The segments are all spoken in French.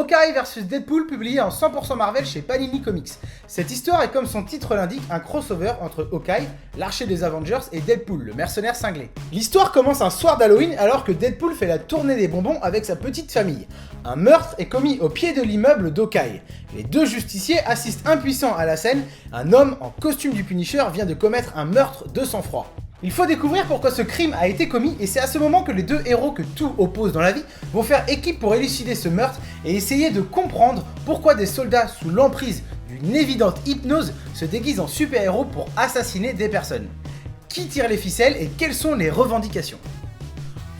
Hawkeye vs Deadpool publié en 100% Marvel chez Panini Comics. Cette histoire est comme son titre l'indique un crossover entre Hawkeye, l'archer des Avengers, et Deadpool, le mercenaire cinglé. L'histoire commence un soir d'Halloween alors que Deadpool fait la tournée des bonbons avec sa petite famille. Un meurtre est commis au pied de l'immeuble d'Hawkeye. Les deux justiciers assistent impuissants à la scène, un homme en costume du Punisher vient de commettre un meurtre de sang-froid. Il faut découvrir pourquoi ce crime a été commis et c'est à ce moment que les deux héros que tout oppose dans la vie vont faire équipe pour élucider ce meurtre et essayer de comprendre pourquoi des soldats sous l'emprise d'une évidente hypnose se déguisent en super-héros pour assassiner des personnes. Qui tire les ficelles et quelles sont les revendications?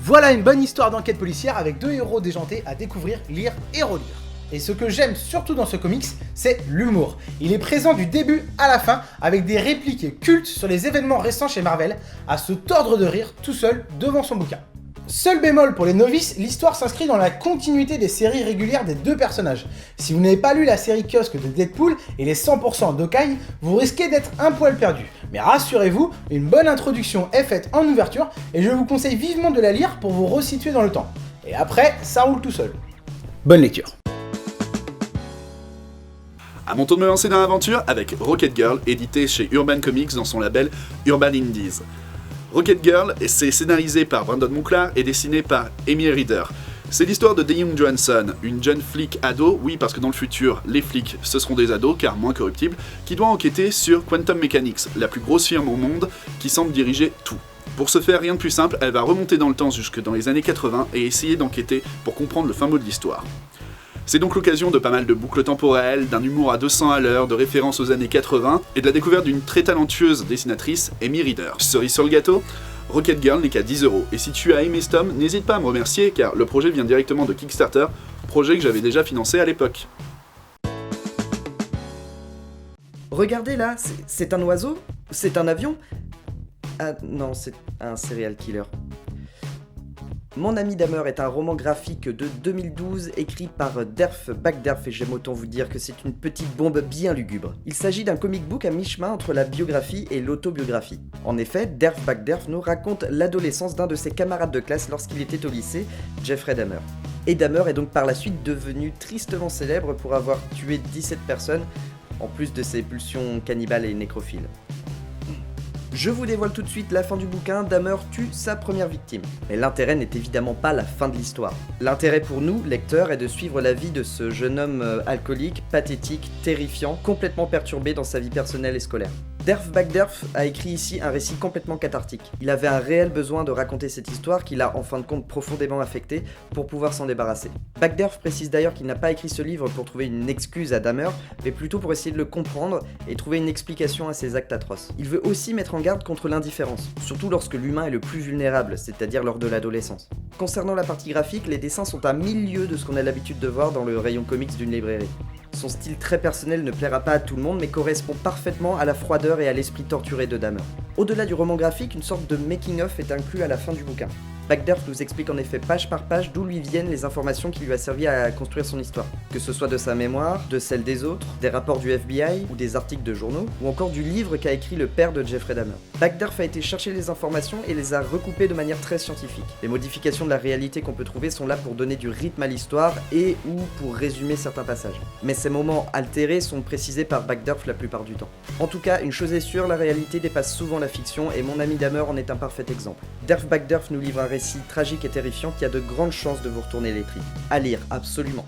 Voilà une bonne histoire d'enquête policière avec deux héros déjantés à découvrir, lire et relire. Et ce que j'aime surtout dans ce comics, c'est l'humour. Il est présent du début à la fin avec des répliques cultes sur les événements récents chez Marvel, à se tordre de rire tout seul devant son bouquin. Seul bémol pour les novices, l'histoire s'inscrit dans la continuité des séries régulières des deux personnages. Si vous n'avez pas lu la série kiosque de Deadpool et les 100% d'Hawkeye, vous risquez d'être un poil perdu. Mais rassurez-vous, une bonne introduction est faite en ouverture et je vous conseille vivement de la lire pour vous resituer dans le temps. Et après, ça roule tout seul. Bonne lecture. À mon tour de me lancer dans l'aventure avec Rocket Girl, édité chez Urban Comics dans son label Urban Indies. Rocket Girl, c'est scénarisé par Brandon Monclar et dessiné par Amy Reeder. C'est l'histoire de Daeyoung Johansson, une jeune flic ado, oui parce que dans le futur, les flics ce seront des ados car moins corruptibles, qui doit enquêter sur Quantum Mechanics, la plus grosse firme au monde qui semble diriger tout. Pour ce faire, rien de plus simple, elle va remonter dans le temps jusque dans les années 80 et essayer d'enquêter pour comprendre le fin mot de l'histoire. C'est donc l'occasion de pas mal de boucles temporelles, d'un humour à 200 à l'heure, de références aux années 80 et de la découverte d'une très talentueuse dessinatrice, Amy Reeder. Cerise sur le gâteau, Rocket Girl n'est qu'à 10€. Et si tu as aimé ce tome, n'hésite pas à me remercier car le projet vient directement de Kickstarter, projet que j'avais déjà financé à l'époque. Regardez là, c'est un oiseau? C'est un avion? Ah non, c'est un serial killer. Mon ami Dahmer est un roman graphique de 2012 écrit par Derf Backderf et j'aime autant vous dire que c'est une petite bombe bien lugubre. Il s'agit d'un comic book à mi-chemin entre la biographie et l'autobiographie. En effet, Derf Backderf nous raconte l'adolescence d'un de ses camarades de classe lorsqu'il était au lycée, Jeffrey Dahmer. Et Dahmer est donc par la suite devenu tristement célèbre pour avoir tué 17 personnes, en plus de ses pulsions cannibales et nécrophiles. Je vous dévoile tout de suite la fin du bouquin, Dahmer tue sa première victime. Mais l'intérêt n'est évidemment pas la fin de l'histoire. L'intérêt pour nous, lecteurs, est de suivre la vie de ce jeune homme alcoolique, pathétique, terrifiant, complètement perturbé dans sa vie personnelle et scolaire. Derf Backderf a écrit ici un récit complètement cathartique. Il avait un réel besoin de raconter cette histoire qui l'a en fin de compte profondément affecté pour pouvoir s'en débarrasser. Backderf précise d'ailleurs qu'il n'a pas écrit ce livre pour trouver une excuse à Dahmer, mais plutôt pour essayer de le comprendre et trouver une explication à ses actes atroces. Il veut aussi mettre en garde contre l'indifférence, surtout lorsque l'humain est le plus vulnérable, c'est-à-dire lors de l'adolescence. Concernant la partie graphique, les dessins sont à 1000 lieues de ce qu'on a l'habitude de voir dans le rayon comics d'une librairie. Son style très personnel ne plaira pas à tout le monde, mais correspond parfaitement à la froideur et à l'esprit torturé de Dahmer. Au-delà du roman graphique, une sorte de making-of est inclus à la fin du bouquin. Backderf nous explique en effet page par page d'où lui viennent les informations qui lui a servi à construire son histoire. Que ce soit de sa mémoire, de celle des autres, des rapports du FBI ou des articles de journaux, ou encore du livre qu'a écrit le père de Jeffrey Dahmer. Backderf a été chercher les informations et les a recoupées de manière très scientifique. Les modifications de la réalité qu'on peut trouver sont là pour donner du rythme à l'histoire et ou pour résumer certains passages. Mais ces moments altérés sont précisés par Backderf la plupart du temps. En tout cas, une chose est sûre, la réalité dépasse souvent la fiction et mon ami Dahmer en est un parfait exemple. Derf Backderf nous livre un récit tragique et terrifiant qui a de grandes chances de vous retourner les tripes. À lire, absolument.